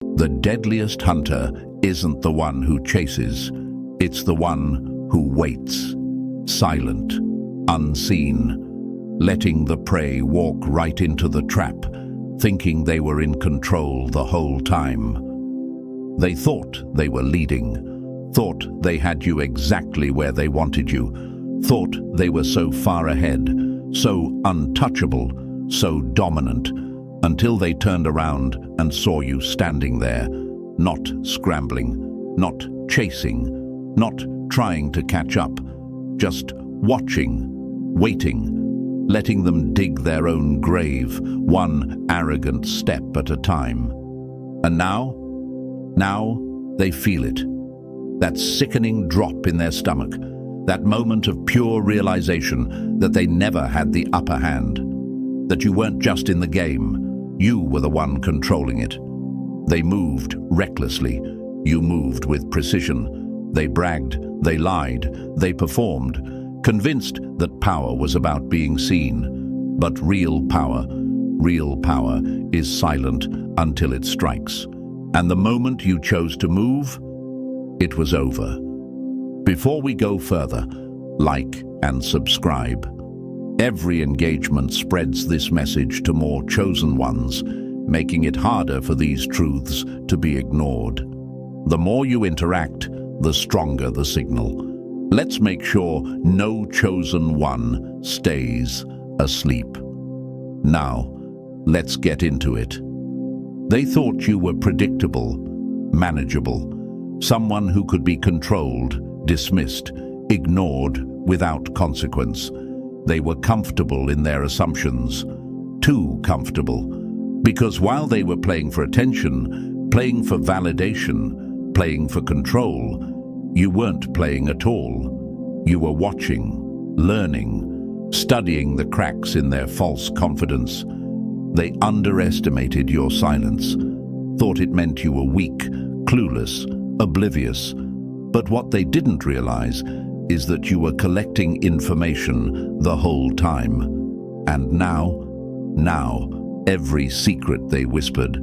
The deadliest hunter isn't the one who chases, it's the one who waits, silent, unseen, letting the prey walk right into the trap, thinking they were in control the whole time. They thought they were leading, thought they had you exactly where they wanted you, thought they were so far ahead, so untouchable, so dominant, until they turned around and saw you standing there, not scrambling, not chasing, not trying to catch up, just watching, waiting, letting them dig their own grave, one arrogant step at a time. And now they feel it. That sickening drop in their stomach, that moment of pure realization that they never had the upper hand, that you weren't just in the game, you were the one controlling it. They moved recklessly, you moved with precision. They bragged, they lied, they performed, convinced that power was about being seen. But real power is silent until it strikes. And the moment you chose to move, it was over. Before we go further, like and subscribe. Every engagement spreads this message to more chosen ones, making it harder for these truths to be ignored. The more you interact, the stronger the signal. Let's make sure no chosen one stays asleep. Now, let's get into it. They thought you were predictable, manageable, someone who could be controlled, dismissed, ignored without consequence. They were comfortable in their assumptions, too comfortable, because while they were playing for attention, playing for validation, playing for control, you weren't playing at all. You were watching, learning, studying the cracks in their false confidence. They underestimated your silence, thought it meant you were weak, clueless, oblivious. But what they didn't realize is that you were collecting information the whole time. And now, every secret they whispered,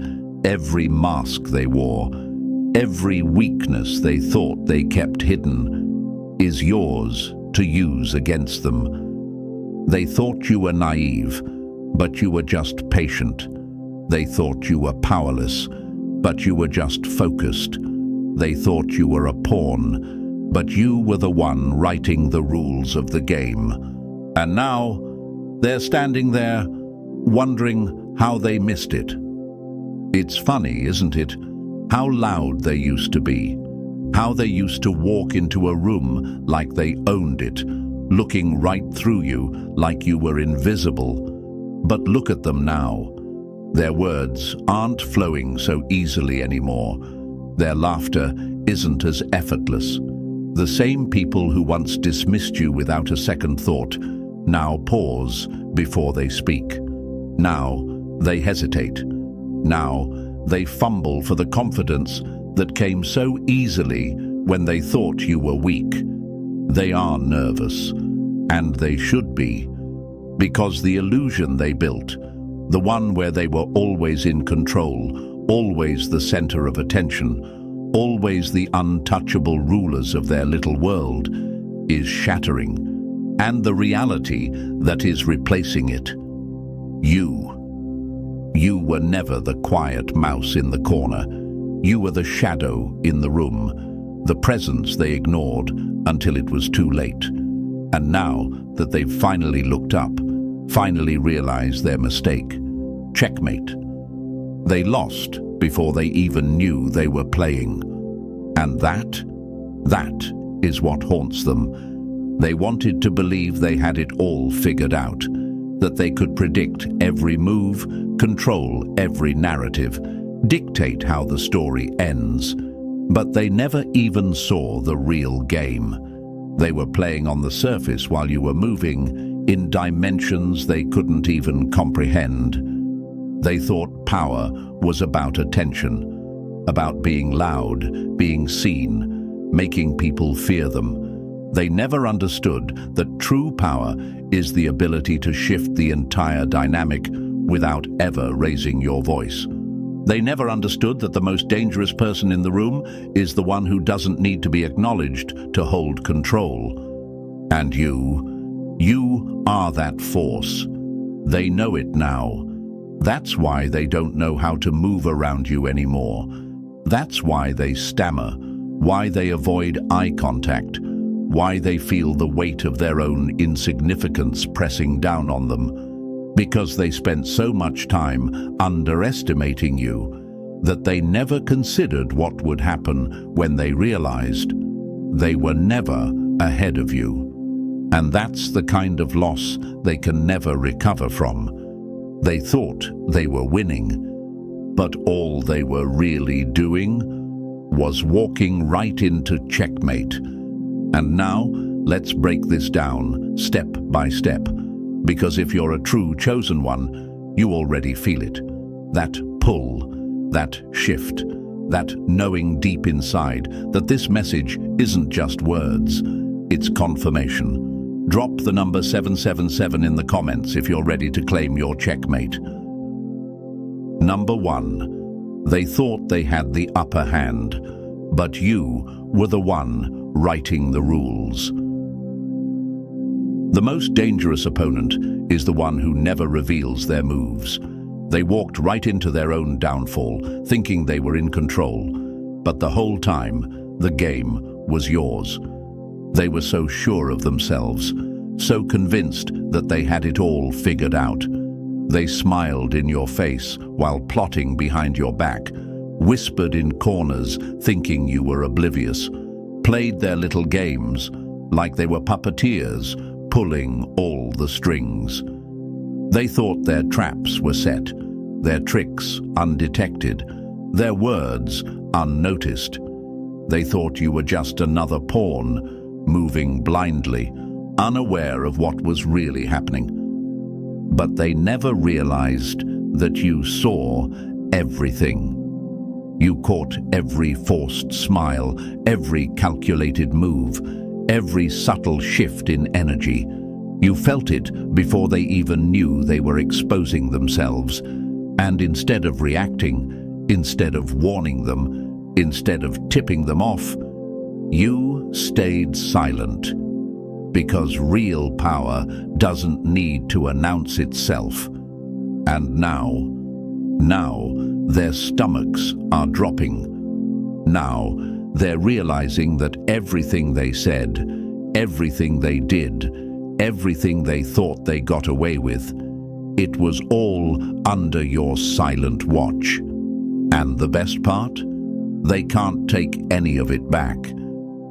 every mask they wore, every weakness they thought they kept hidden is yours to use against them. They thought you were naive, but you were just patient. They thought you were powerless, but you were just focused. They thought you were a pawn, but you were the one writing the rules of the game. And now, they're standing there, wondering how they missed it. It's funny, isn't it? How loud they used to be. How they used to walk into a room like they owned it, looking right through you like you were invisible. But look at them now. Their words aren't flowing so easily anymore. Their laughter isn't as effortless. The same people who once dismissed you without a second thought now pause before they speak. Now they hesitate. Now they fumble for the confidence that came so easily when they thought you were weak. They are nervous, and they should be, because the illusion they built, the one where they were always in control, always the center of attention, always the untouchable rulers of their little world, is shattering, and the reality that is replacing it. You were never the quiet mouse in the corner. You were the shadow in the room, the presence they ignored until it was too late. And now that they've finally looked up, finally realized their mistake, checkmate. They lost before they even knew they were playing. And that is what haunts them. They wanted to believe they had it all figured out, that they could predict every move, control every narrative, dictate how the story ends. But they never even saw the real game. They were playing on the surface while you were moving, in dimensions they couldn't even comprehend. They thought power was about attention, about being loud, being seen, making people fear them. They never understood that true power is the ability to shift the entire dynamic without ever raising your voice. They never understood that the most dangerous person in the room is the one who doesn't need to be acknowledged to hold control. And you are that force. They know it now. That's why they don't know how to move around you anymore. That's why they stammer, why they avoid eye contact, why they feel the weight of their own insignificance pressing down on them. Because they spent so much time underestimating you that they never considered what would happen when they realized they were never ahead of you. And that's the kind of loss they can never recover from. They thought they were winning, but all they were really doing was walking right into checkmate. And now, let's break this down step by step. Because if you're a true chosen one, you already feel it. That pull, that shift, that knowing deep inside that this message isn't just words, it's confirmation. Drop the number 777 in the comments if you're ready to claim your checkmate. Number 1. They thought they had the upper hand, but you were the one writing the rules. The most dangerous opponent is the one who never reveals their moves. They walked right into their own downfall, thinking they were in control. But the whole time, the game was yours. They were so sure of themselves, so convinced that they had it all figured out. They smiled in your face while plotting behind your back, whispered in corners thinking you were oblivious, played their little games like they were puppeteers, pulling all the strings. They thought their traps were set, their tricks undetected, their words unnoticed. They thought you were just another pawn, moving blindly, unaware of what was really happening. But they never realized that you saw everything. You caught every forced smile, every calculated move, every subtle shift in energy. You felt it before they even knew they were exposing themselves. And instead of reacting, instead of warning them, instead of tipping them off, you stayed silent. Because real power doesn't need to announce itself. And now, their stomachs are dropping. Now, they're realizing that everything they said, everything they did, everything they thought they got away with, it was all under your silent watch. And the best part? They can't take any of it back.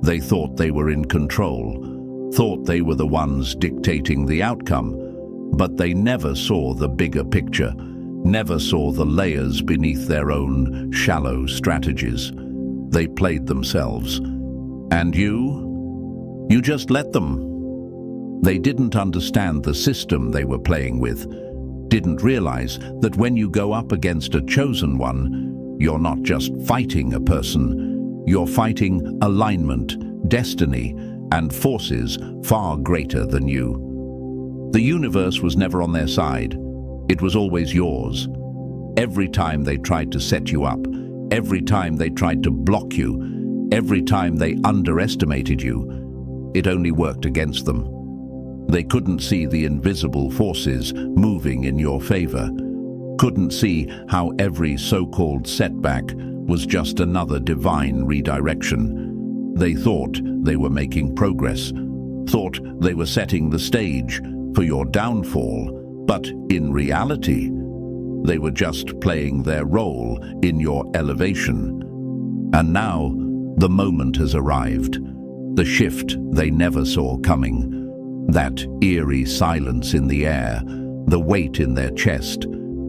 They thought they were in control, thought they were the ones dictating the outcome, but they never saw the bigger picture, never saw the layers beneath their own shallow strategies. They played themselves. And you just let them. They didn't understand the system they were playing with, didn't realize that when you go up against a chosen one, you're not just fighting a person, you're fighting alignment, destiny, and forces far greater than you. The universe was never on their side. It was always yours. Every time they tried to set you up, every time they tried to block you, every time they underestimated you, it only worked against them. They couldn't see the invisible forces moving in your favor, couldn't see how every so-called setback was just another divine redirection. They thought they were making progress, thought they were setting the stage for your downfall, but in reality, they were just playing their role in your elevation. And now, the moment has arrived, the shift they never saw coming. That eerie silence in the air, the weight in their chest,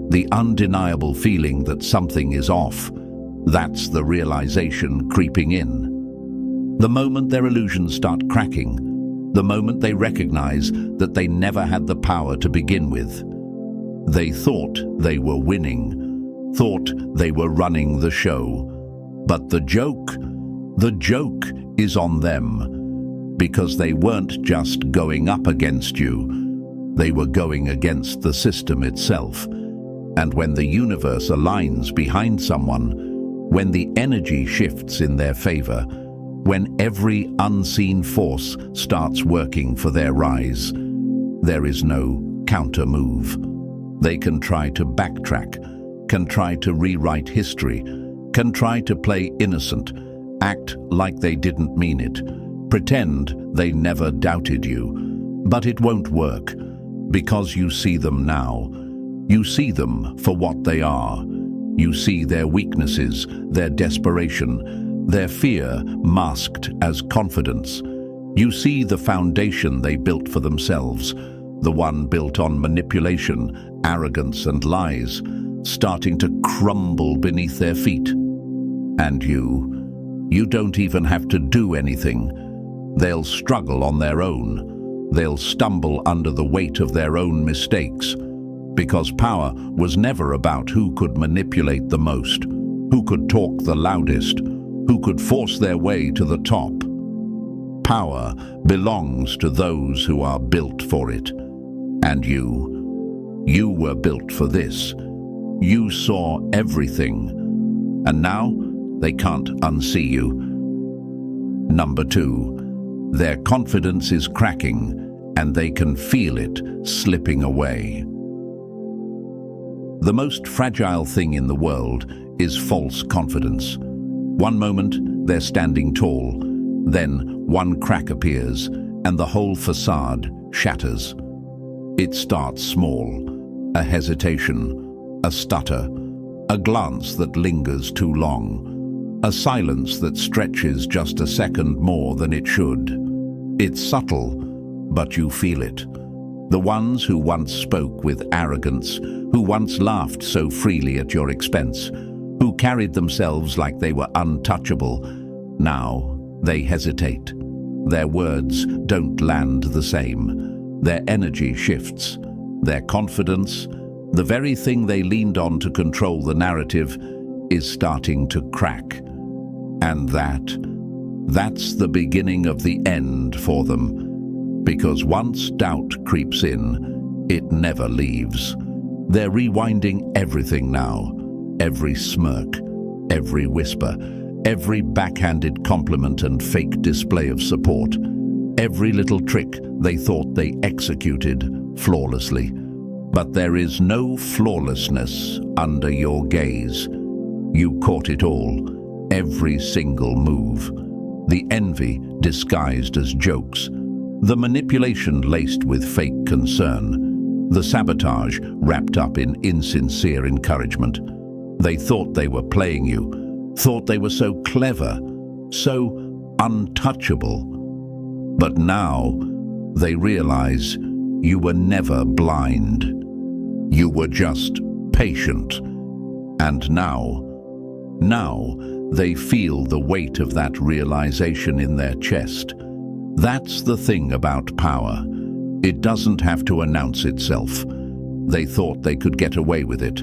the undeniable feeling that something is off, that's the realization creeping in. The moment their illusions start cracking, the moment they recognize that they never had the power to begin with. They thought they were winning, thought they were running the show. But the joke is on them, because they weren't just going up against you, they were going against the system itself. And when the universe aligns behind someone, when the energy shifts in their favor, when every unseen force starts working for their rise, there is no counter move. They can try to backtrack, can try to rewrite history, can try to play innocent, act like they didn't mean it, pretend they never doubted you. But it won't work, because you see them now. You see them for what they are. You see their weaknesses, their desperation, their fear masked as confidence. You see the foundation they built for themselves, the one built on manipulation, arrogance, and lies, starting to crumble beneath their feet. And you don't even have to do anything. They'll struggle on their own. They'll stumble under the weight of their own mistakes. Because power was never about who could manipulate the most, who could talk the loudest, who could force their way to the top. Power belongs to those who are built for it. And you were built for this. You saw everything. And now they can't unsee you. Number 2, their confidence is cracking, and they can feel it slipping away. The most fragile thing in the world is false confidence. One moment, they're standing tall. Then one crack appears, and the whole facade shatters. It starts small, a hesitation, a stutter, a glance that lingers too long, a silence that stretches just a second more than it should. It's subtle, but you feel it. The ones who once spoke with arrogance, who once laughed so freely at your expense, who carried themselves like they were untouchable, now they hesitate. Their words don't land the same. Their energy shifts. Their confidence, the very thing they leaned on to control the narrative, is starting to crack. And that's the beginning of the end for them. Because once doubt creeps in, it never leaves. They're rewinding everything now. Every smirk, every whisper, every backhanded compliment and fake display of support. Every little trick they thought they executed flawlessly. But there is no flawlessness under your gaze. You caught it all, every single move. The envy disguised as jokes. The manipulation laced with fake concern. The sabotage wrapped up in insincere encouragement. They thought they were playing you, thought they were so clever, so untouchable. But now they realize you were never blind. You were just patient. And now they feel the weight of that realization in their chest. That's the thing about power. It doesn't have to announce itself. They thought they could get away with it,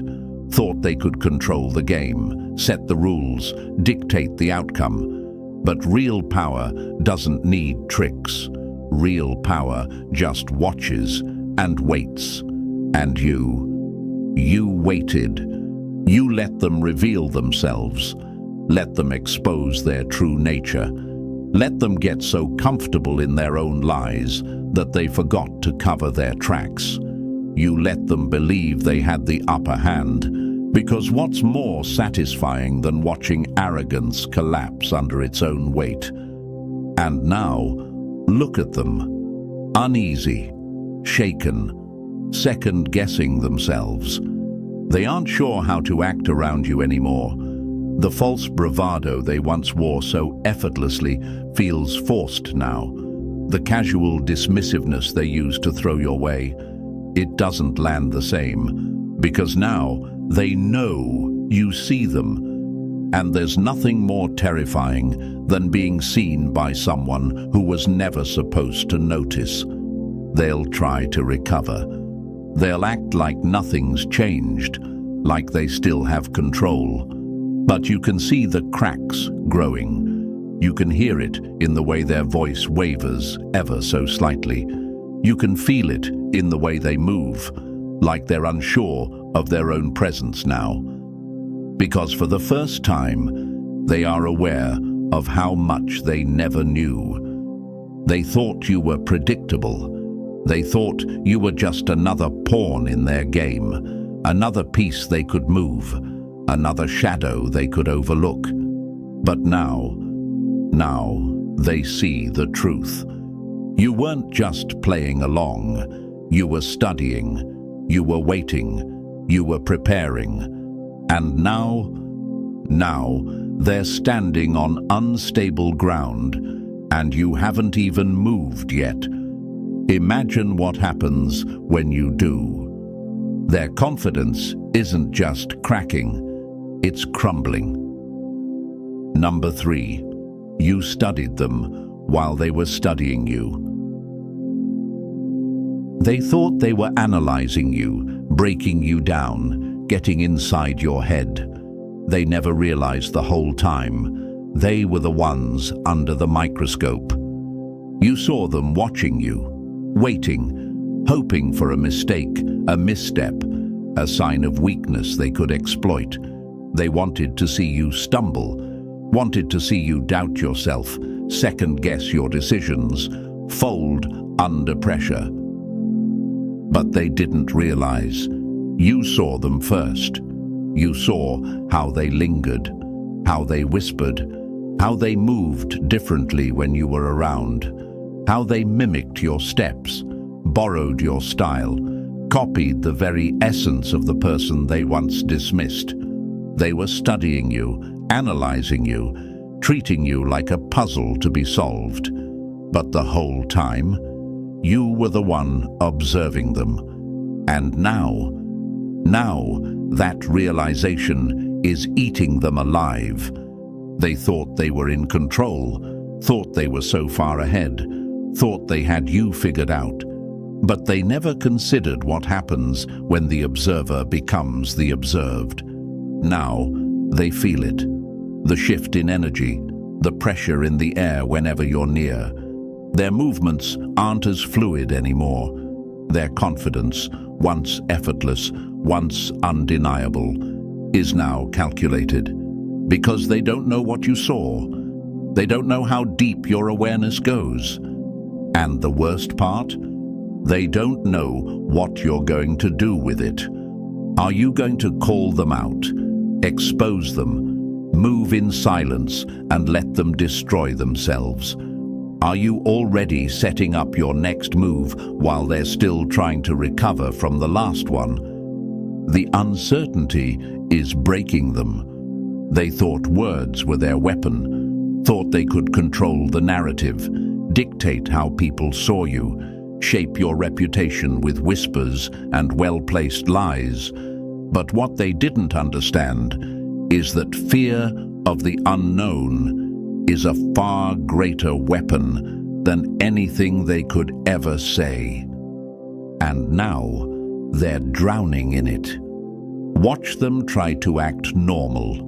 thought they could control the game, set the rules, dictate the outcome. But real power doesn't need tricks. Real power just watches and waits. And you waited. You let them reveal themselves. Let them expose their true nature. Let them get so comfortable in their own lies that they forgot to cover their tracks. You let them believe they had the upper hand, because what's more satisfying than watching arrogance collapse under its own weight? And now, look at them, uneasy, shaken, second-guessing themselves. They aren't sure how to act around you anymore. The false bravado they once wore so effortlessly feels forced now. The casual dismissiveness they used to throw your way, it doesn't land the same, because now they know you see them. And there's nothing more terrifying than being seen by someone who was never supposed to notice. They'll try to recover. They'll act like nothing's changed, like they still have control. But you can see the cracks growing. You can hear it in the way their voice wavers ever so slightly. You can feel it in the way they move, like they're unsure of their own presence now. Because for the first time, they are aware of how much they never knew. They thought you were predictable. They thought you were just another pawn in their game, another piece they could move, another shadow they could overlook. But now they see the truth. You weren't just playing along. You were studying. You were waiting. You were preparing. And now they're standing on unstable ground, and you haven't even moved yet. Imagine what happens when you do. Their confidence isn't just cracking, it's crumbling. Number 3, you studied them while they were studying you. They thought they were analyzing you, breaking you down, getting inside your head. They never realized the whole time they were the ones under the microscope. You saw them watching you, waiting, hoping for a mistake, a misstep, a sign of weakness they could exploit. They wanted to see you stumble, wanted to see you doubt yourself, second-guess your decisions, fold under pressure. But they didn't realize. You saw them first. You saw how they lingered, how they whispered, how they moved differently when you were around, how they mimicked your steps, borrowed your style, copied the very essence of the person they once dismissed. They were studying you, analyzing you, treating you like a puzzle to be solved. But the whole time, you were the one observing them. And now that realization is eating them alive. They thought they were in control, thought they were so far ahead, thought they had you figured out. But they never considered what happens when the observer becomes the observed. Now they feel it. The shift in energy, the pressure in the air whenever you're near. Their movements aren't as fluid anymore. Their confidence, once effortless, once undeniable, is now calculated. Because they don't know what you saw. They don't know how deep your awareness goes. And the worst part? They don't know what you're going to do with it. Are you going to call them out, expose them, move in silence and let them destroy themselves? Are you already setting up your next move while they're still trying to recover from the last one? The uncertainty is breaking them. They thought words were their weapon, thought they could control the narrative, dictate how people saw you, shape your reputation with whispers and well-placed lies. But what they didn't understand is that fear of the unknown is a far greater weapon than anything they could ever say. And now they're drowning in it. Watch them try to act normal.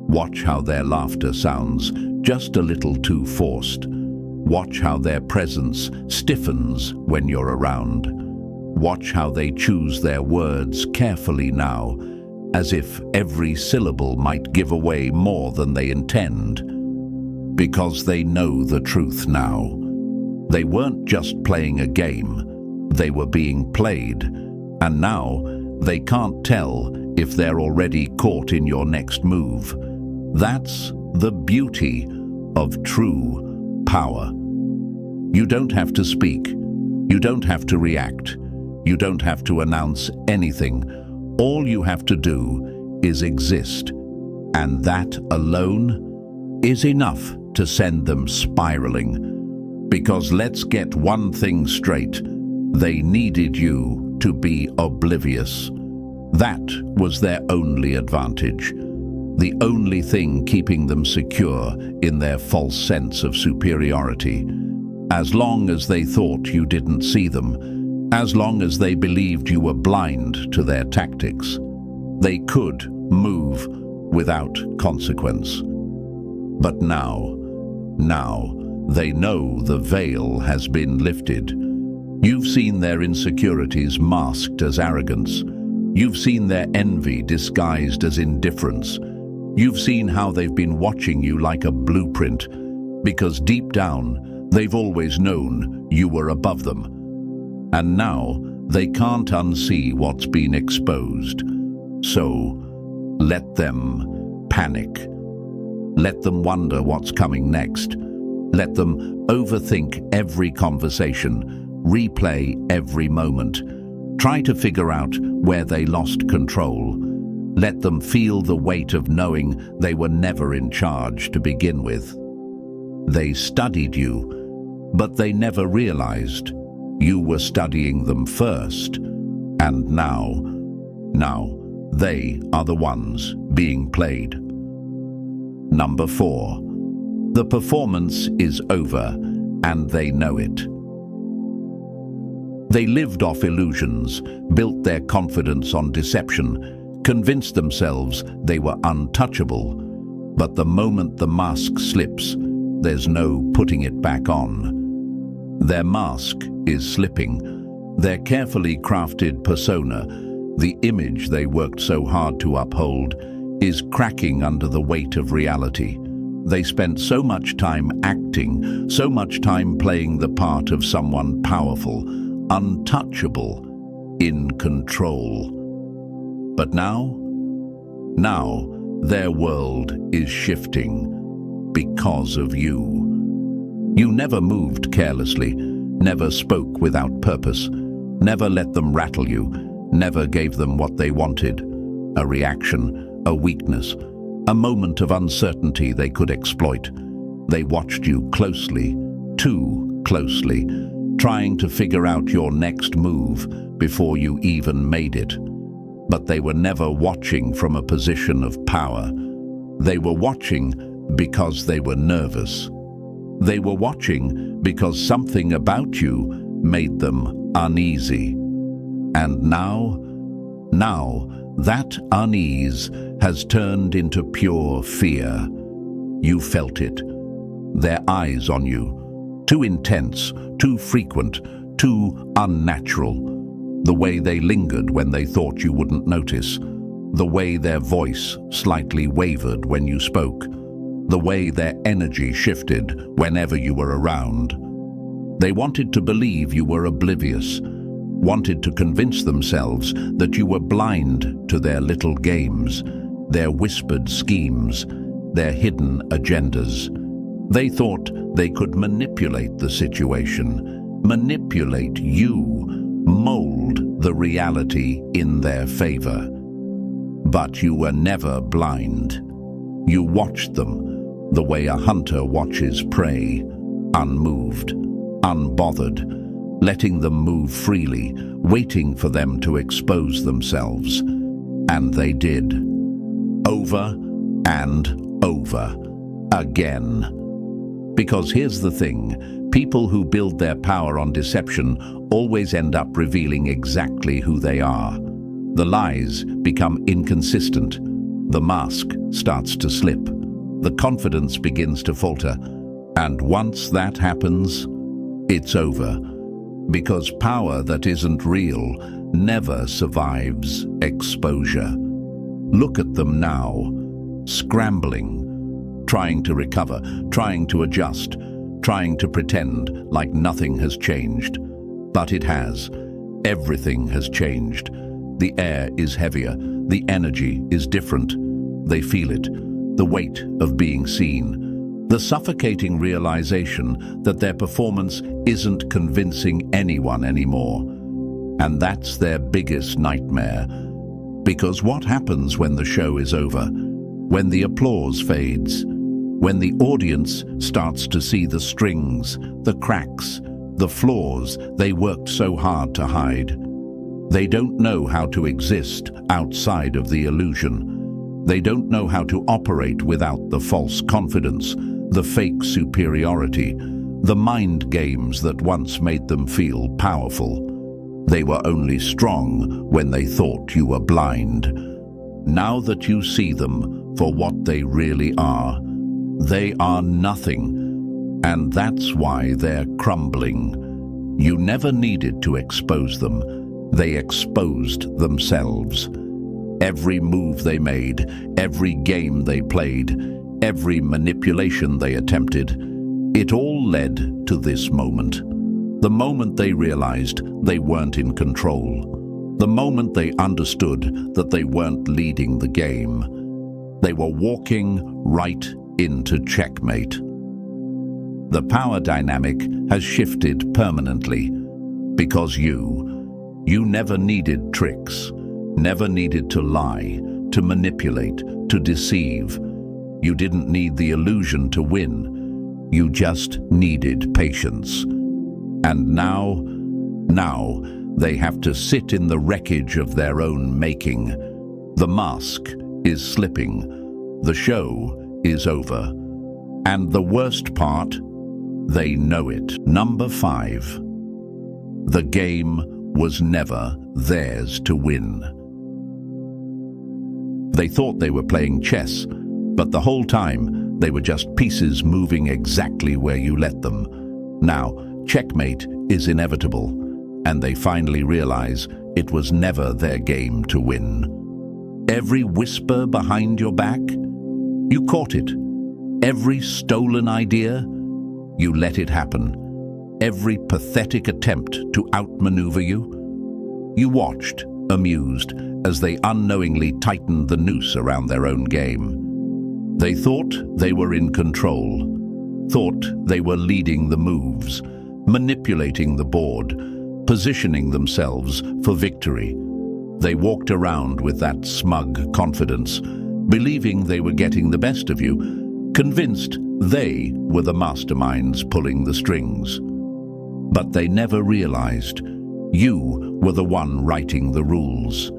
Watch how their laughter sounds just a little too forced. Watch how their presence stiffens when you're around. Watch how they choose their words carefully now, as if every syllable might give away more than they intend. Because they know the truth now. They weren't just playing a game, they were being played, and now they can't tell if they're already caught in your next move. That's the beauty of true power. You don't have to speak, you don't have to react, you don't have to announce anything. All you have to do is exist, and that alone is enough to send them spiraling. Because let's get one thing straight, they needed you to be oblivious. That was their only advantage, the only thing keeping them secure in their false sense of superiority. As long as they thought you didn't see them, as long as they believed you were blind to their tactics, they could move without consequence. But now they know the veil has been lifted. You've seen their insecurities masked as arrogance, You've seen their envy disguised as indifference. You've seen how they've been watching you like a blueprint, because deep down, they've always known you were above them. And now, they can't unsee what's been exposed. So, let them panic. Let them wonder what's coming next. Let them overthink every conversation, replay every moment. Try to figure out where they lost control. Let them feel the weight of knowing they were never in charge to begin with. They studied you, but they never realized you were studying them first. And now they are the ones being played. Number 4. The performance is over, and they know it. They lived off illusions, built their confidence on deception, convinced themselves they were untouchable. But the moment the mask slips, there's no putting it back on. Their mask is slipping. Their carefully crafted persona, the image they worked so hard to uphold, is cracking under the weight of reality. They spent so much time acting, so much time playing the part of someone powerful, untouchable, in control. But now their world is shifting because of you. You never moved carelessly, never spoke without purpose, never let them rattle you, never gave them what they wanted, a reaction, a weakness, a moment of uncertainty they could exploit. They watched you closely, too closely, trying to figure out your next move before you even made it. But they were never watching from a position of power. They were watching because they were nervous. They were watching because something about you made them uneasy. And now that unease has turned into pure fear. You felt it. Their eyes on you. Too intense, too frequent, too unnatural. The way they lingered when they thought you wouldn't notice. The way their voice slightly wavered when you spoke. The way their energy shifted whenever you were around. They wanted to believe you were oblivious, wanted to convince themselves that you were blind to their little games, their whispered schemes, their hidden agendas. They thought they could manipulate the situation, manipulate you, mold the reality in their favor. But you were never blind. You watched them the way a hunter watches prey, unmoved, unbothered, letting them move freely, waiting for them to expose themselves. And they did. Over and over again. Because here's the thing, people who build their power on deception always end up revealing exactly who they are. The lies become inconsistent. The mask starts to slip. The confidence begins to falter. And once that happens, it's over. Because power that isn't real never survives exposure. Look at them now, scrambling, trying to recover, trying to adjust, trying to pretend like nothing has changed. But it has. Everything has changed. The air is heavier. The energy is different. They feel it. The weight of being seen. The suffocating realization that their performance isn't convincing anyone anymore. And that's their biggest nightmare. Because what happens when the show is over? When the applause fades? When the audience starts to see the strings, the cracks, the flaws they worked so hard to hide? They don't know how to exist outside of the illusion. They don't know how to operate without the false confidence, the fake superiority, the mind games that once made them feel powerful. They were only strong when they thought you were blind. Now that you see them for what they really are nothing, and that's why they're crumbling. You never needed to expose them. They exposed themselves. Every move they made, every game they played, every manipulation they attempted, it all led to this moment. The moment they realized they weren't in control. The moment they understood that they weren't leading the game. They were walking right into checkmate. The power dynamic has shifted permanently because you never needed tricks, never needed to lie, to manipulate, to deceive. You didn't need the illusion to win. You just needed patience. And now they have to sit in the wreckage of their own making. The mask is slipping. The show is over. And the worst part, they know it. Number 5. The game was never theirs to win. They thought they were playing chess, but the whole time they were just pieces moving exactly where you let them. Now, checkmate is inevitable, and they finally realize it was never their game to win. Every whisper behind your back, you caught it. Every stolen idea, you let it happen. Every pathetic attempt to outmaneuver you, you watched, amused, as they unknowingly tightened the noose around their own game. They thought they were in control, thought they were leading the moves, manipulating the board, positioning themselves for victory. They walked around with that smug confidence, believing they were getting the best of you, convinced they were the masterminds pulling the strings. But they never realized you were the one writing the rules.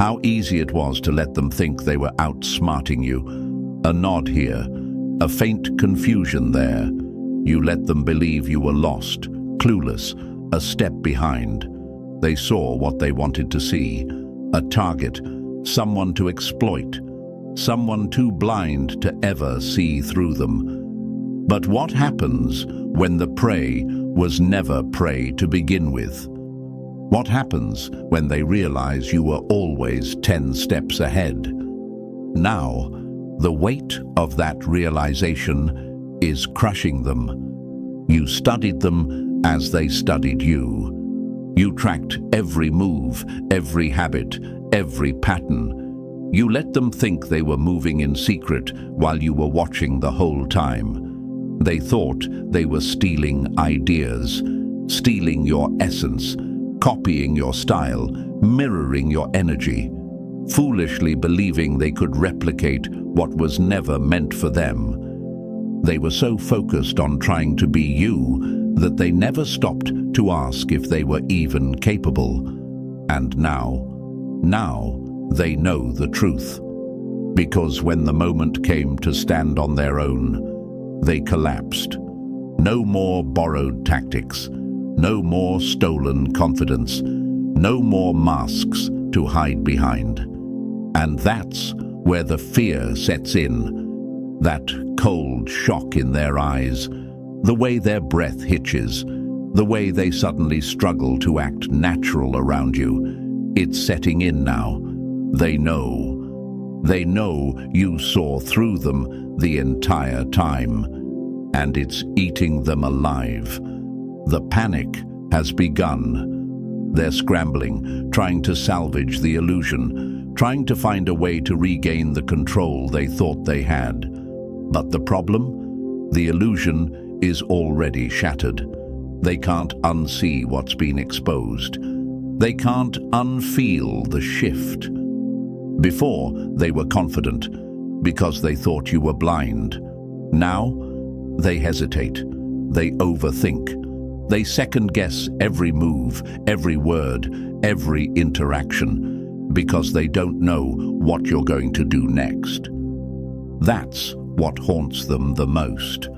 How easy it was to let them think they were outsmarting you. A nod here, a faint confusion there. You let them believe you were lost, clueless, a step behind. They saw what they wanted to see, a target, someone to exploit, someone too blind to ever see through them. But what happens when the prey was never prey to begin with? What happens when they realize you were always 10 steps ahead? Now, the weight of that realization is crushing them. You studied them as they studied you. You tracked every move, every habit, every pattern. You let them think they were moving in secret while you were watching the whole time. They thought they were stealing ideas, stealing your essence, copying your style, mirroring your energy, foolishly believing they could replicate what was never meant for them. They were so focused on trying to be you that they never stopped to ask if they were even capable. And now they know the truth. Because when the moment came to stand on their own, they collapsed. No more borrowed tactics, no more stolen confidence, no more masks to hide behind. And that's where the fear sets in, that cold shock in their eyes, the way their breath hitches, the way they suddenly struggle to act natural around you. It's setting in now. They know. They know you saw through them the entire time, and it's eating them alive. The panic has begun. They're scrambling, trying to salvage the illusion, trying to find a way to regain the control they thought they had. But the problem? The illusion is already shattered. They can't unsee what's been exposed. They can't unfeel the shift. Before, they were confident because they thought you were blind. Now, they hesitate. They overthink. They second-guess every move, every word, every interaction, because they don't know what you're going to do next. That's what haunts them the most.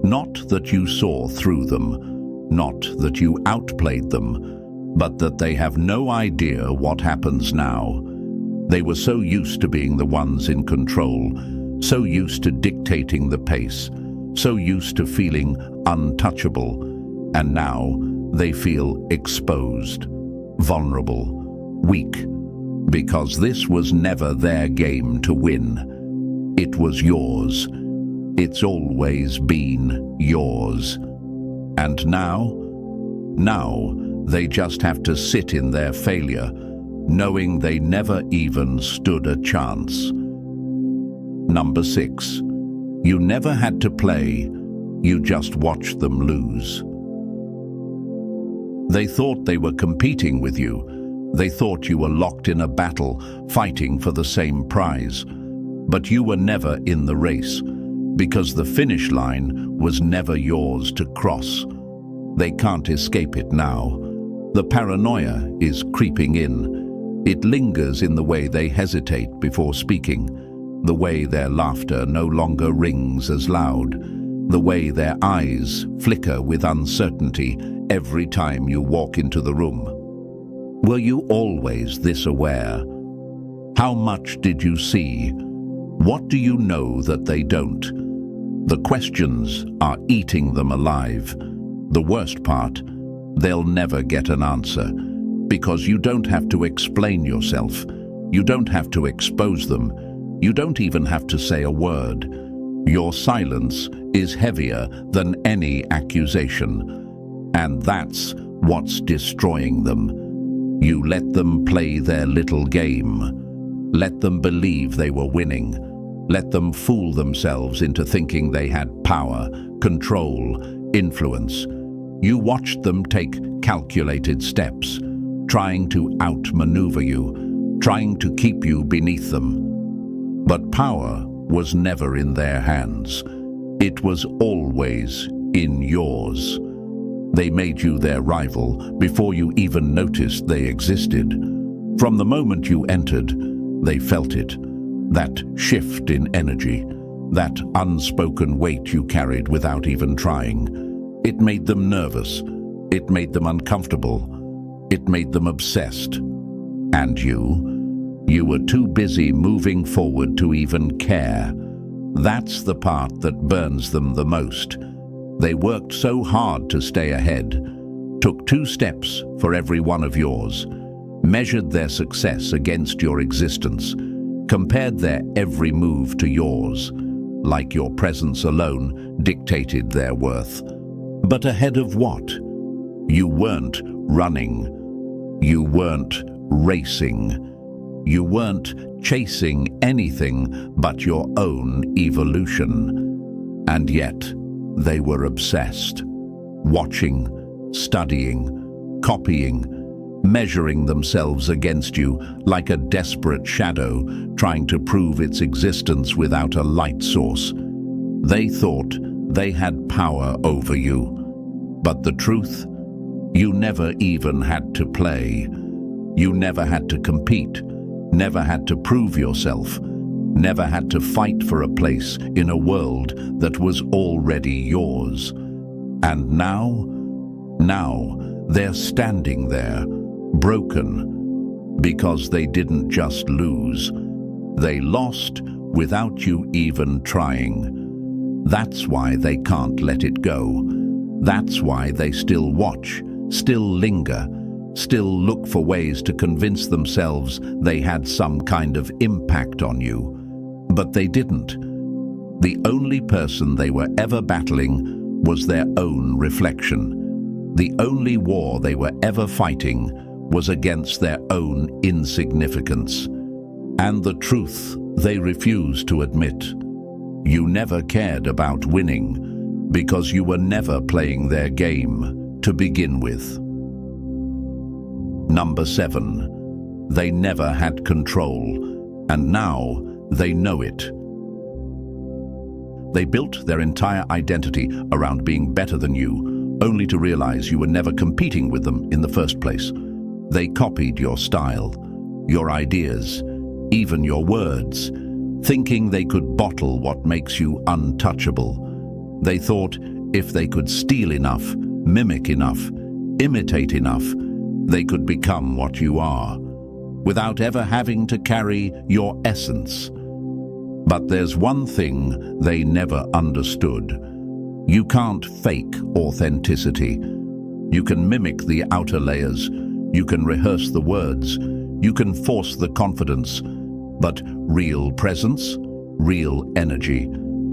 Not that you saw through them, not that you outplayed them, but that they have no idea what happens now. They were so used to being the ones in control, so used to dictating the pace, so used to feeling untouchable, and now they feel exposed, vulnerable, weak, because this was never their game to win. It was yours. It's always been yours. And now they just have to sit in their failure, knowing they never even stood a chance. Number 6. You never had to play, you just watched them lose. They thought they were competing with you. They thought you were locked in a battle, fighting for the same prize. But you were never in the race, because the finish line was never yours to cross. They can't escape it now. The paranoia is creeping in. It lingers in the way they hesitate before speaking, the way their laughter no longer rings as loud, the way their eyes flicker with uncertainty every time you walk into the room. Were you always this aware? How much did you see? What do you know that they don't? The questions are eating them alive. The worst part, they'll never get an answer, because you don't have to explain yourself. You don't have to expose them. You don't even have to say a word. Your silence is heavier than any accusation. And that's what's destroying them. You let them play their little game. Let them believe they were winning. Let them fool themselves into thinking they had power, control, influence. You watched them take calculated steps, trying to outmaneuver you, trying to keep you beneath them. But power was never in their hands. It was always in yours. They made you their rival before you even noticed they existed. From the moment you entered, they felt it. That shift in energy, that unspoken weight you carried without even trying. It made them nervous. It made them uncomfortable. It made them obsessed. And you were too busy moving forward to even care. That's the part that burns them the most. They worked so hard to stay ahead, took 2 steps for every one of yours, measured their success against your existence, compared their every move to yours, like your presence alone dictated their worth. But ahead of what? You weren't running. You weren't racing. You weren't chasing anything but your own evolution. And yet, they were obsessed, watching, studying, copying, measuring themselves against you like a desperate shadow trying to prove its existence without a light source. They thought they had power over you. But the truth, you never even had to play. You never had to compete, never had to prove yourself, never had to fight for a place in a world that was already yours. And now they're standing there, broken, because they didn't just lose. They lost without you even trying. That's why they can't let it go. That's why they still watch, still linger, still look for ways to convince themselves they had some kind of impact on you. But they didn't. The only person they were ever battling was their own reflection. The only war they were ever fighting was against their own insignificance. And the truth they refused to admit. You never cared about winning because you were never playing their game to begin with. Number 7. They never had control, and now they know it. They built their entire identity around being better than you, only to realize you were never competing with them in the first place. They copied your style, your ideas, even your words, thinking they could bottle what makes you untouchable. They thought if they could steal enough, mimic enough, imitate enough, they could become what you are, without ever having to carry your essence. But there's one thing they never understood. You can't fake authenticity. You can mimic the outer layers. You can rehearse the words, you can force the confidence, but real presence, real energy,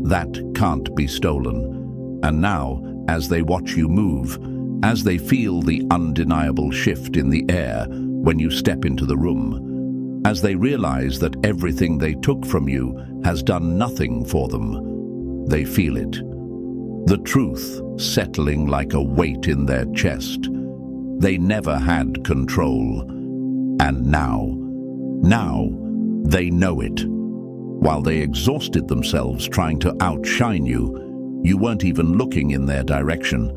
that can't be stolen. And now, as they watch you move, as they feel the undeniable shift in the air when you step into the room, as they realize that everything they took from you has done nothing for them, they feel it. The truth settling like a weight in their chest. They never had control. And now they know it. While they exhausted themselves trying to outshine you, you weren't even looking in their direction.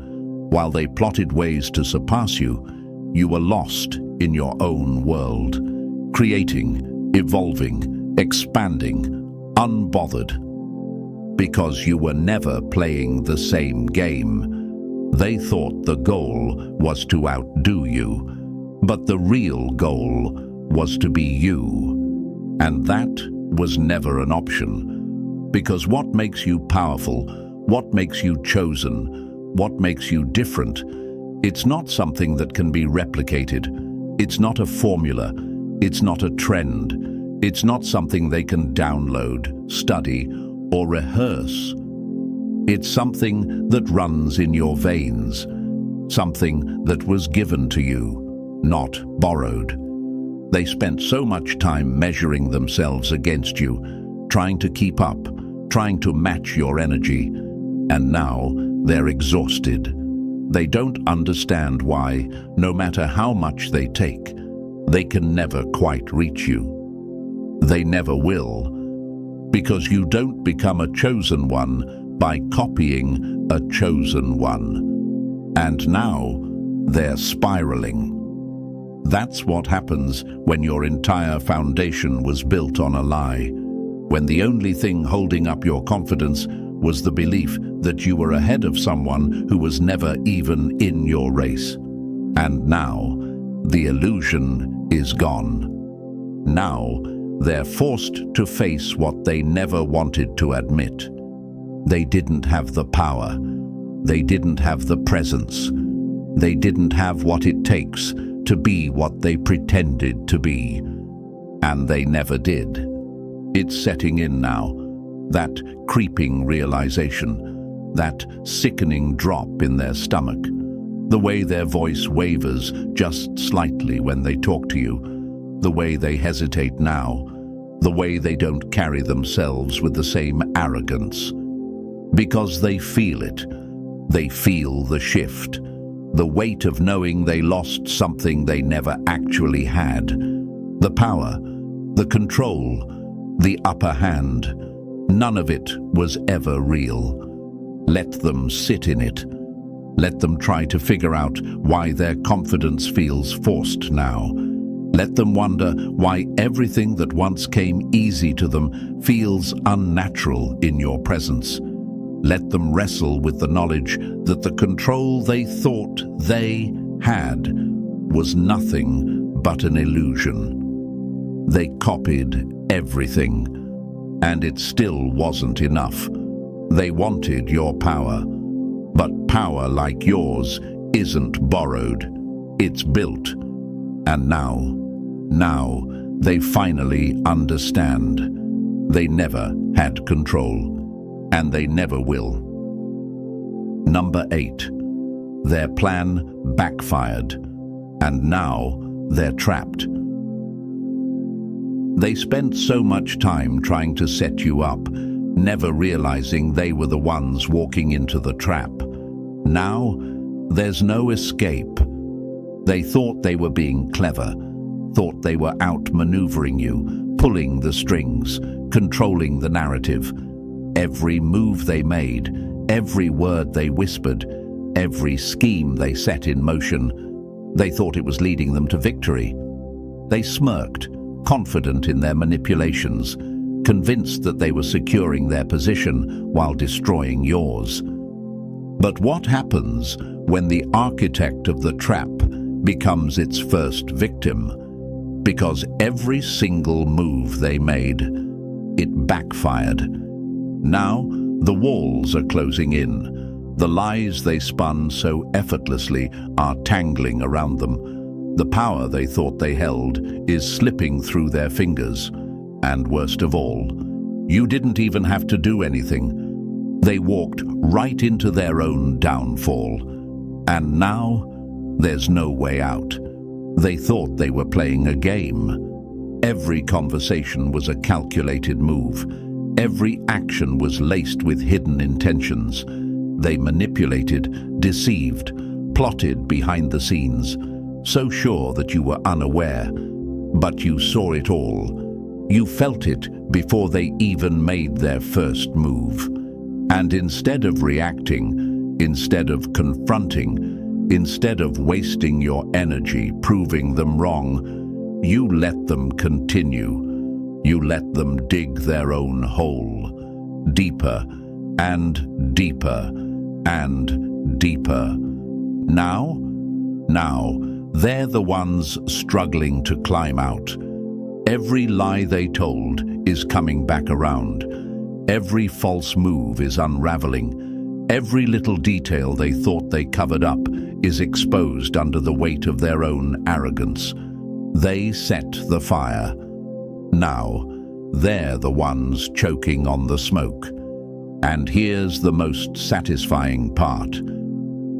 While they plotted ways to surpass you, you were lost in your own world, creating, evolving, expanding, unbothered. Because you were never playing the same game. They thought the goal was to outdo you, but the real goal was to be you. And that was never an option. Because what makes you powerful, what makes you chosen, what makes you different, it's not something that can be replicated. It's not a formula. It's not a trend. It's not something they can download, study, or rehearse. It's something that runs in your veins, something that was given to you, not borrowed. They spent so much time measuring themselves against you, trying to keep up, trying to match your energy, and now they're exhausted. They don't understand why, no matter how much they take, they can never quite reach you. They never will. Because you don't become a chosen one by copying a chosen one. And now they're spiraling. That's what happens when your entire foundation was built on a lie, when the only thing holding up your confidence was the belief that you were ahead of someone who was never even in your race. And now the illusion is gone. Now they're forced to face what they never wanted to admit. They didn't have the power. They didn't have the presence. They didn't have what it takes to be what they pretended to be. And they never did. It's setting in now, that creeping realization, that sickening drop in their stomach, the way their voice wavers just slightly when they talk to you, the way they hesitate now, the way they don't carry themselves with the same arrogance. Because they feel it. They feel the shift, the weight of knowing they lost something they never actually had. The power, the control, the upper hand. None of it was ever real. Let them sit in it. Let them try to figure out why their confidence feels forced now. Let them wonder why everything that once came easy to them feels unnatural in your presence. Let them wrestle with the knowledge that the control they thought they had was nothing but an illusion. They copied everything, and it still wasn't enough. They wanted your power, but power like yours isn't borrowed, it's built. And now they finally understand. They never had control, and they never will. Number 8. Their plan backfired, and now they're trapped. They spent so much time trying to set you up, never realizing they were the ones walking into the trap. Now, there's no escape. They thought they were being clever, thought they were outmaneuvering you, pulling the strings, controlling the narrative. Every move they made, every word they whispered, every scheme they set in motion, they thought it was leading them to victory. They smirked, confident in their manipulations, convinced that they were securing their position while destroying yours. But what happens when the architect of the trap becomes its first victim? Because every single move they made, it backfired. Now, the walls are closing in. The lies they spun so effortlessly are tangling around them. The power they thought they held is slipping through their fingers. And worst of all, you didn't even have to do anything. They walked right into their own downfall. And now, there's no way out. They thought they were playing a game. Every conversation was a calculated move. Every action was laced with hidden intentions. They manipulated, deceived, plotted behind the scenes, so sure that you were unaware. But you saw it all. You felt it before they even made their first move. And instead of reacting, instead of confronting, instead of wasting your energy proving them wrong, you let them continue. You let them dig their own hole, deeper and deeper and deeper. Now, they're the ones struggling to climb out. Every lie they told is coming back around. Every false move is unraveling. Every little detail they thought they covered up is exposed under the weight of their own arrogance. They set the fire. Now, they're the ones choking on the smoke. And here's the most satisfying part.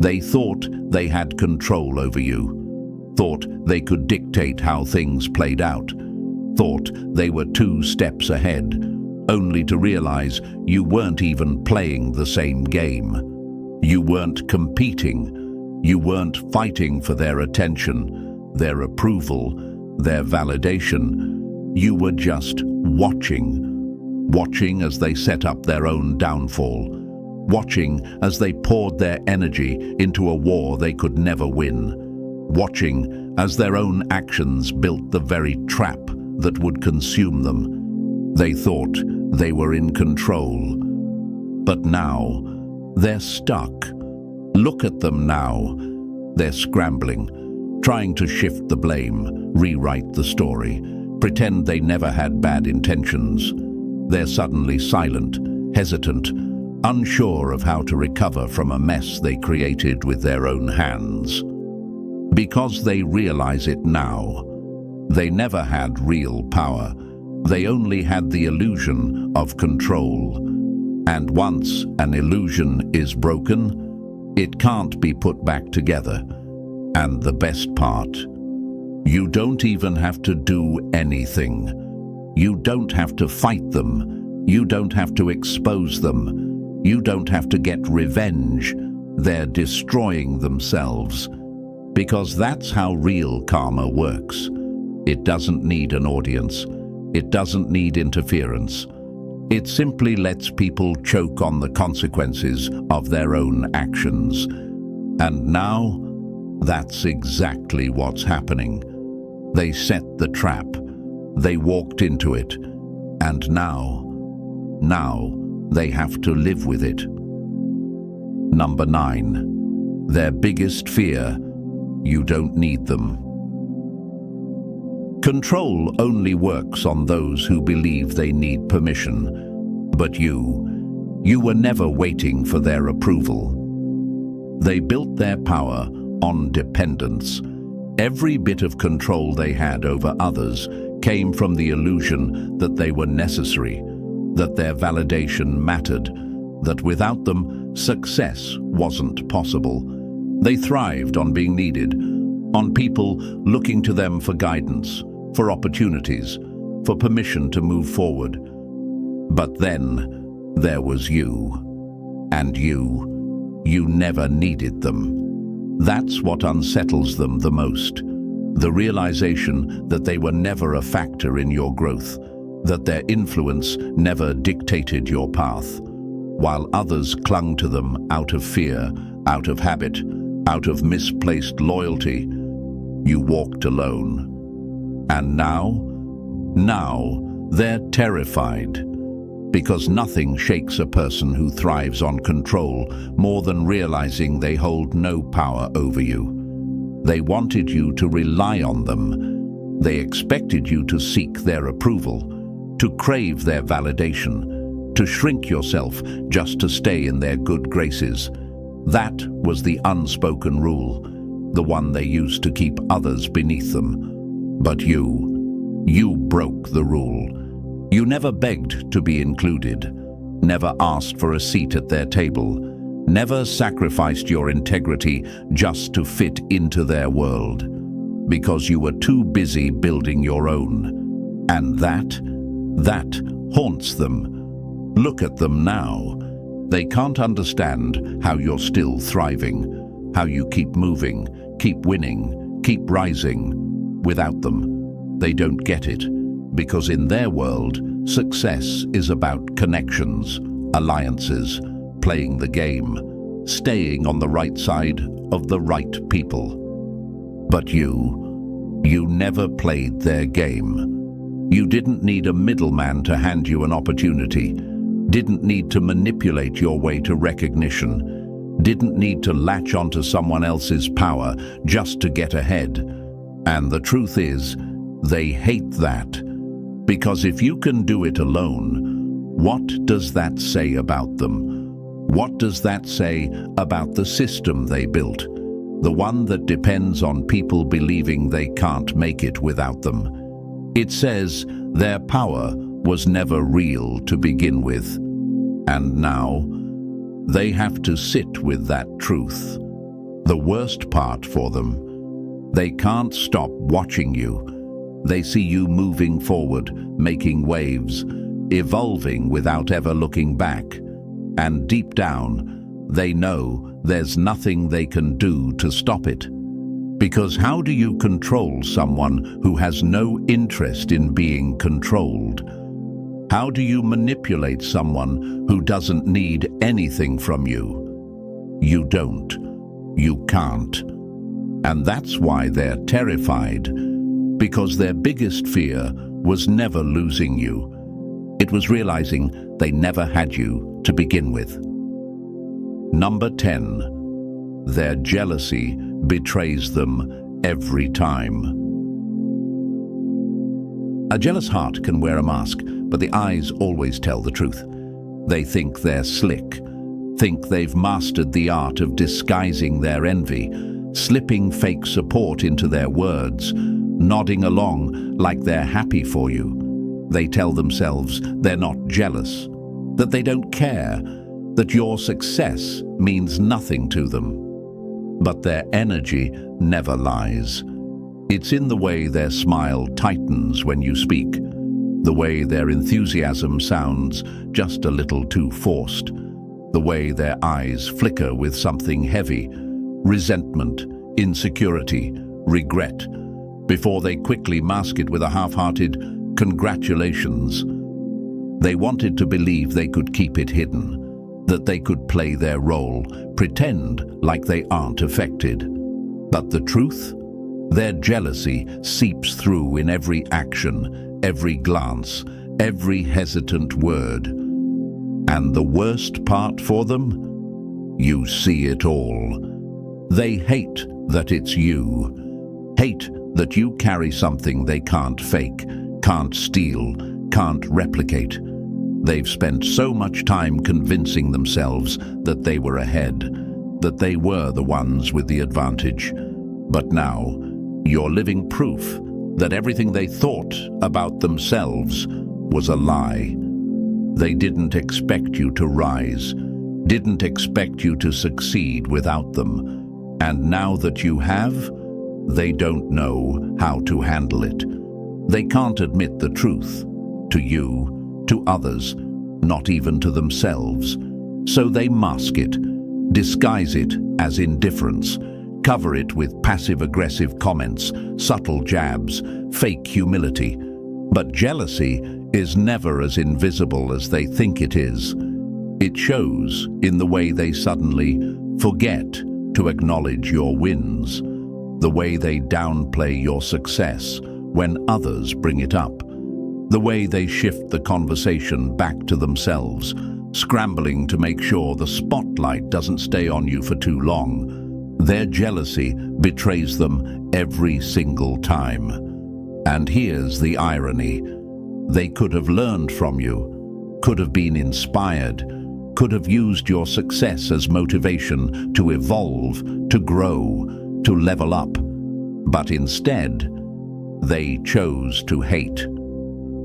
They thought they had control over you, thought they could dictate how things played out, thought they were 2 steps ahead, only to realize you weren't even playing the same game. You weren't competing. You weren't fighting for their attention, their approval, their validation. You were just watching as they set up their own downfall. Watching as they poured their energy into a war they could never win. Watching as their own actions built the very trap that would consume them. They thought they were in control. But now, they're stuck. Look at them now. They're scrambling, trying to shift the blame, rewrite the story, pretend they never had bad intentions. They're suddenly silent, hesitant, unsure of how to recover from a mess they created with their own hands. Because they realize it now. They never had real power. They only had the illusion of control. And once an illusion is broken, it can't be put back together. And the best part, you don't even have to do anything. You don't have to fight them. You don't have to expose them. You don't have to get revenge. They're destroying themselves. Because that's how real karma works. It doesn't need an audience. It doesn't need interference. It simply lets people choke on the consequences of their own actions. And now, that's exactly what's happening. They set the trap. They walked into it. And now they have to live with it. Number 9. Their biggest fear: you don't need them. Control only works on those who believe they need permission. But you were never waiting for their approval. They built their power on dependence. Every bit of control they had over others came from the illusion that they were necessary, that their validation mattered, that without them, success wasn't possible. They thrived on being needed, on people looking to them for guidance, for opportunities, for permission to move forward. But then there was you, and you never needed them. That's what unsettles them the most. The realization that they were never a factor in your growth, that their influence never dictated your path, while others clung to them out of fear, out of habit, out of misplaced loyalty. You walked alone. And now they're terrified, because nothing shakes a person who thrives on control more than realizing they hold no power over you. They wanted you to rely on them. They expected you to seek their approval, to crave their validation, to shrink yourself just to stay in their good graces. That was the unspoken rule. the one they used to keep others beneath them. But you broke the rule. You never begged to be included, never asked for a seat at their table, never sacrificed your integrity just to fit into their world, because you were too busy building your own. And that haunts them. Look at them now. They can't understand how you're still thriving, how you keep moving, keep winning, keep rising. Without them, they don't get it, because in their world, success is about connections, alliances, playing the game, staying on the right side of the right people. But you never played their game. You didn't need a middleman to hand you an opportunity, didn't need to manipulate your way to recognition, didn't need to latch onto someone else's power just to get ahead. And the truth is, they hate that. Because if you can do it alone, what does that say about them? What does that say about the system they built? The one that depends on people believing they can't make it without them. It says their power was never real to begin with. And now, they have to sit with that truth. The worst part for them, they can't stop watching you. They see you moving forward, making waves, evolving without ever looking back. And deep down, they know there's nothing they can do to stop it. Because how do you control someone who has no interest in being controlled? How do you manipulate someone who doesn't need anything from you? You don't. You can't. And that's why they're terrified. Because their biggest fear was never losing you. It was realizing they never had you to begin with. Number 10. Their jealousy betrays them every time. A jealous heart can wear a mask, but the eyes always tell the truth. They think they're slick, think they've mastered the art of disguising their envy, slipping fake support into their words, nodding along like they're happy for you. They tell themselves they're not jealous, that they don't care, that your success means nothing to them. But their energy never lies. It's in the way their smile tightens when you speak, the way their enthusiasm sounds just a little too forced, the way their eyes flicker with something heavy, resentment, insecurity, regret, before they quickly mask it with a half-hearted "congratulations." They wanted to believe they could keep it hidden, that they could play their role, pretend like they aren't affected. But the truth? Their jealousy seeps through in every action, every glance, every hesitant word. And the worst part for them? You see it all. They hate that it's you. Hate that you carry something they can't fake, can't steal, can't replicate. They've spent so much time convincing themselves that they were ahead, that they were the ones with the advantage. But now, you're living proof that everything they thought about themselves was a lie. They didn't expect you to rise, didn't expect you to succeed without them. And now that you have, they don't know how to handle it. They can't admit the truth to you, to others, not even to themselves. So they mask it, disguise it as indifference, cover it with passive-aggressive comments, subtle jabs, fake humility. But jealousy is never as invisible as they think it is. It shows in the way they suddenly forget to acknowledge your wins, the way they downplay your success when others bring it up, the way they shift the conversation back to themselves, scrambling to make sure the spotlight doesn't stay on you for too long. Their jealousy betrays them every single time. And here's the irony. They could have learned from you, could have been inspired, could have used your success as motivation to evolve, to grow, to level up, but instead, they chose to hate.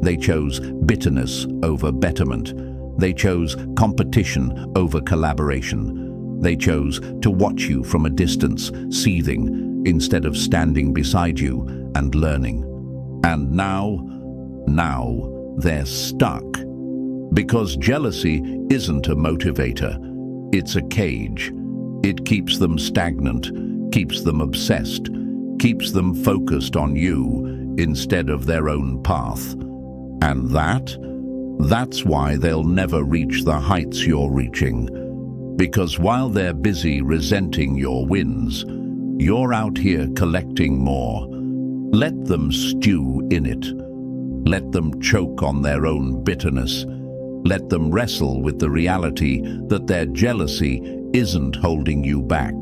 They chose bitterness over betterment. They chose competition over collaboration. They chose to watch you from a distance, seething, instead of standing beside you and learning. And now they're stuck. Because jealousy isn't a motivator, it's a cage. It keeps them stagnant, keeps them obsessed, keeps them focused on you instead of their own path. And that's why they'll never reach the heights you're reaching. Because while they're busy resenting your wins, you're out here collecting more. Let them stew in it. Let them choke on their own bitterness. Let them wrestle with the reality that their jealousy isn't holding you back.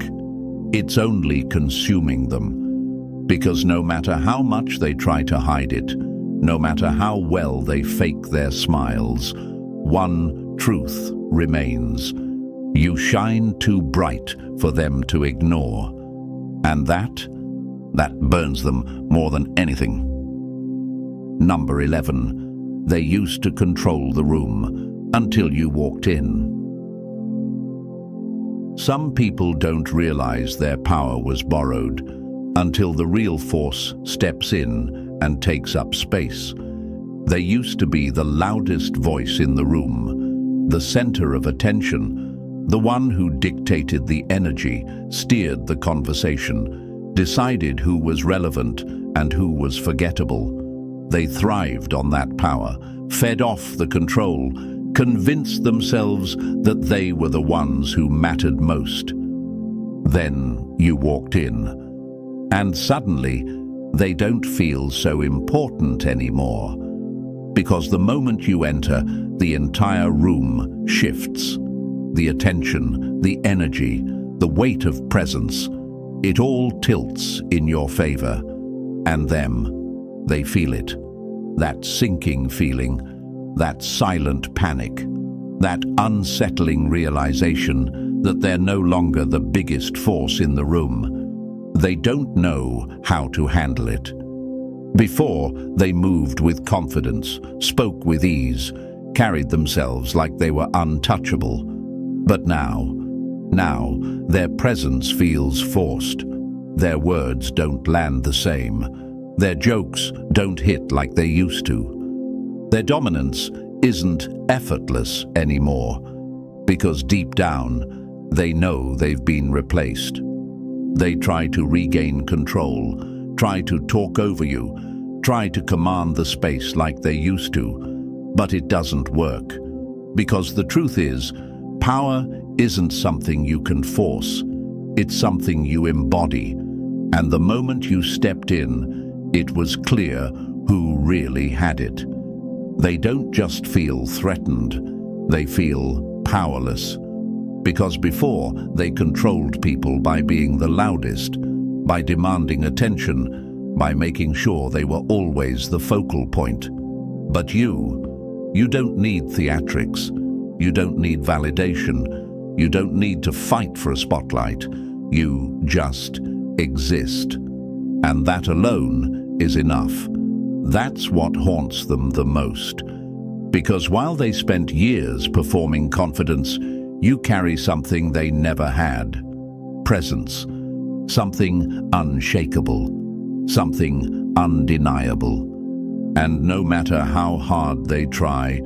It's only consuming them. Because no matter how much they try to hide it, no matter how well they fake their smiles, one truth remains. You shine too bright for them to ignore. And that burns them more than anything. Number 11. They used to control the room until you walked in. Some people don't realize their power was borrowed until the real force steps in and takes up space. They used to be the loudest voice in the room, the center of attention, the one who dictated the energy, steered the conversation, decided who was relevant and who was forgettable. They thrived on that power, fed off the control, convinced themselves that they were the ones who mattered most. Then you walked in, and suddenly they don't feel so important anymore. Because the moment you enter, the entire room shifts. The attention, the energy, the weight of presence, it all tilts in your favor. And them, they feel it. That sinking feeling, that silent panic, that unsettling realization that they're no longer the biggest force in the room. They don't know how to handle it. Before, they moved with confidence, spoke with ease, carried themselves like they were untouchable. But now, their presence feels forced. Their words don't land the same. Their jokes don't hit like they used to. Their dominance isn't effortless anymore, because deep down, they know they've been replaced. They try to regain control, try to talk over you, try to command the space like they used to, but it doesn't work. Because the truth is, power isn't something you can force, it's something you embody. And the moment you stepped in, it was clear who really had it. They don't just feel threatened, they feel powerless. Because before, they controlled people by being the loudest, by demanding attention, by making sure they were always the focal point. But you don't need theatrics. You don't need validation. You don't need to fight for a spotlight. You just exist. And that alone is enough. That's what haunts them the most. Because while they spent years performing confidence, you carry something they never had. Presence. Something unshakable. Something undeniable. And no matter how hard they try,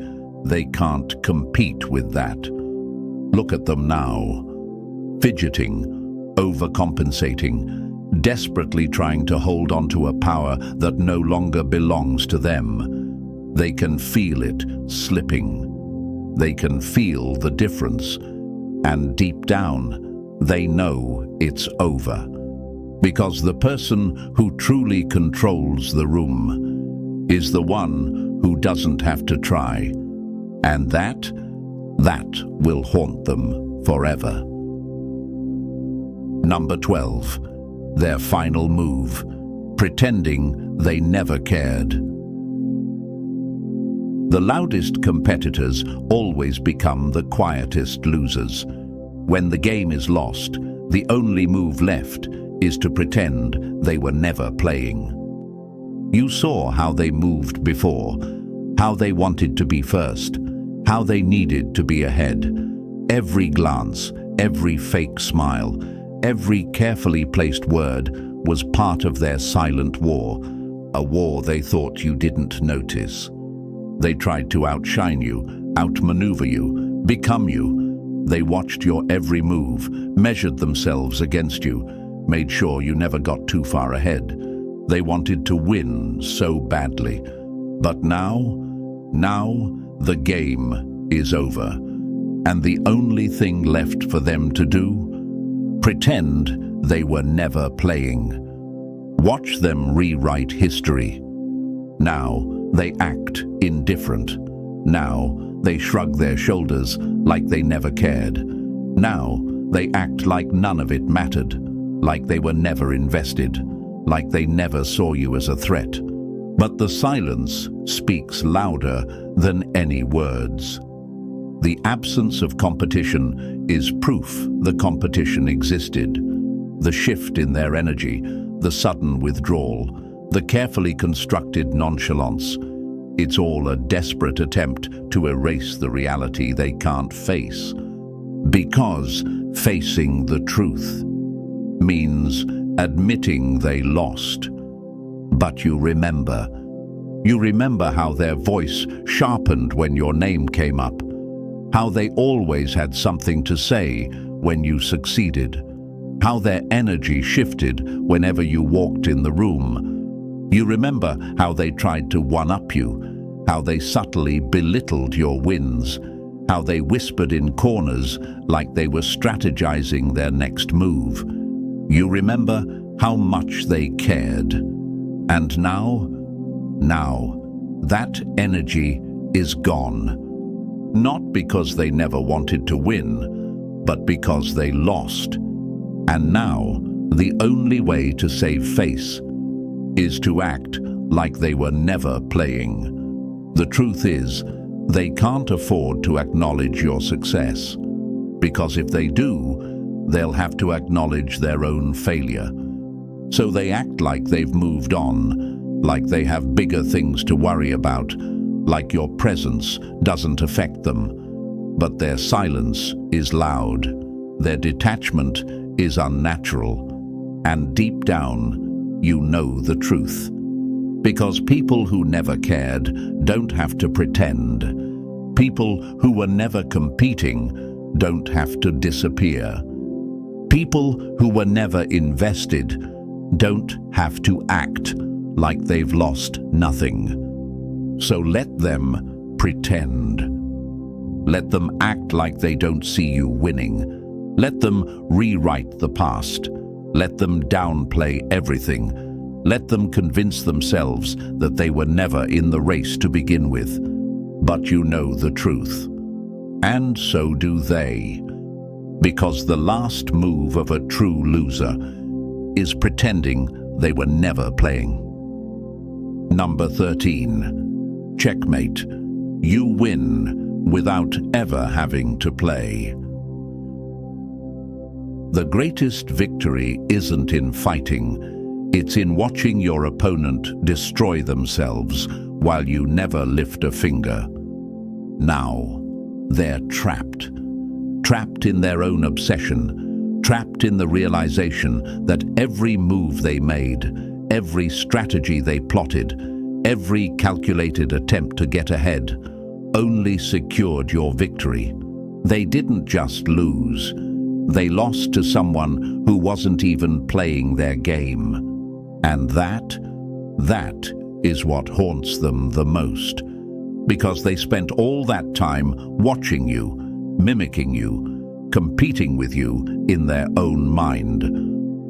they can't compete with that. Look at them now. Fidgeting, overcompensating, desperately trying to hold on to a power that no longer belongs to them. They can feel it slipping. They can feel the difference. And deep down, they know it's over. Because the person who truly controls the room is the one who doesn't have to try. And that will haunt them forever. Number 12. Their final move. Pretending they never cared. The loudest competitors always become the quietest losers. When the game is lost, The only move left is to pretend they were never playing. You saw how they moved before, how they wanted to be first, how they needed to be ahead. Every glance, every fake smile, every carefully placed word was part of their silent war, a war they thought you didn't notice. They tried to outshine you, outmaneuver you, become you. They watched your every move, measured themselves against you, made sure you never got too far ahead. They wanted to win so badly. But now the game is over. And the only thing left for them to do? Pretend they were never playing. Watch them rewrite history. Now they act indifferent. Now they shrug their shoulders like they never cared. Now they act like none of it mattered, like they were never invested, like they never saw you as a threat. But the silence speaks louder than any words. The absence of competition is proof the competition existed. The shift in their energy, the sudden withdrawal, the carefully constructed nonchalance, it's all a desperate attempt to erase the reality they can't face. Because facing the truth means admitting they lost. But you remember how their voice sharpened when your name came up, how they always had something to say when you succeeded, how their energy shifted whenever you walked in the room. You remember how they tried to one-up you, how they subtly belittled your wins, how they whispered in corners like they were strategizing their next move. You remember how much they cared. And now that energy is gone. Not because they never wanted to win, but because they lost. And now, the only way to save face is to act like they were never playing. The truth is, they can't afford to acknowledge your success, because if they do, they'll have to acknowledge their own failure. So they act like they've moved on, like they have bigger things to worry about, like your presence doesn't affect them. But their silence is loud, their detachment is unnatural, and deep down, you know the truth. Because people who never cared don't have to pretend. People who were never competing don't have to disappear. People who were never invested don't have to act like they've lost nothing. So let them pretend. Let them act like they don't see you winning. Let them rewrite the past. Let them downplay everything. Let them convince themselves that they were never in the race to begin with. But you know the truth. And so do they. Because the last move of a true loser is pretending they were never playing. Number 13. Checkmate. You win without ever having to play. The greatest victory isn't in fighting, it's in watching your opponent destroy themselves while you never lift a finger. Now, they're trapped. Trapped in their own obsession, trapped in the realization that every move they made, every strategy they plotted, every calculated attempt to get ahead only secured your victory. They didn't just lose. They lost to someone who wasn't even playing their game. And that is what haunts them the most. Because they spent all that time watching you, mimicking you, competing with you in their own mind,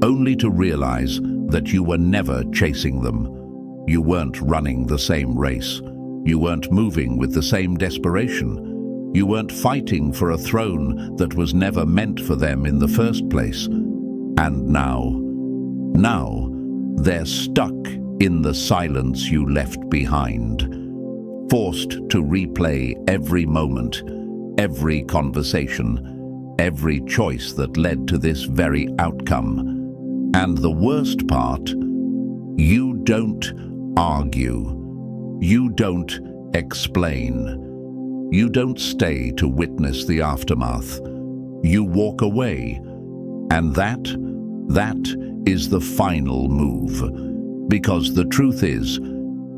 only to realize that you were never chasing them. You weren't running the same race. You weren't moving with the same desperation. You weren't fighting for a throne that was never meant for them in the first place. And now they're stuck in the silence you left behind, forced to replay every moment, every conversation, every choice that led to this very outcome. And the worst part, you don't argue. You don't explain. You don't stay to witness the aftermath. You walk away. And that is the final move. Because the truth is,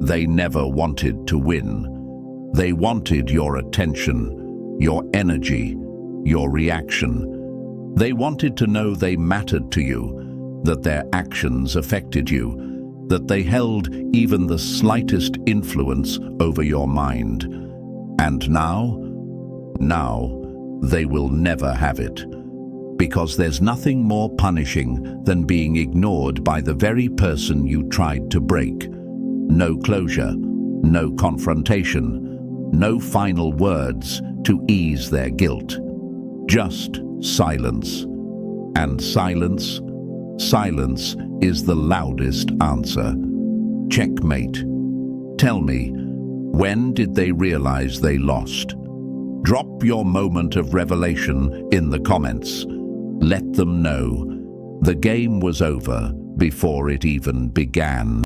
they never wanted to win. They wanted your attention, your energy, your reaction. They wanted to know they mattered to you, that their actions affected you, that they held even the slightest influence over your mind. And now they will never have it. Because there's nothing more punishing than being ignored by the very person you tried to break. No closure, no confrontation, no final words to ease their guilt. Just silence. And silence is the loudest answer. Checkmate. Tell me, when did they realize they lost? Drop your moment of revelation in the comments. Let them know the game was over before it even began.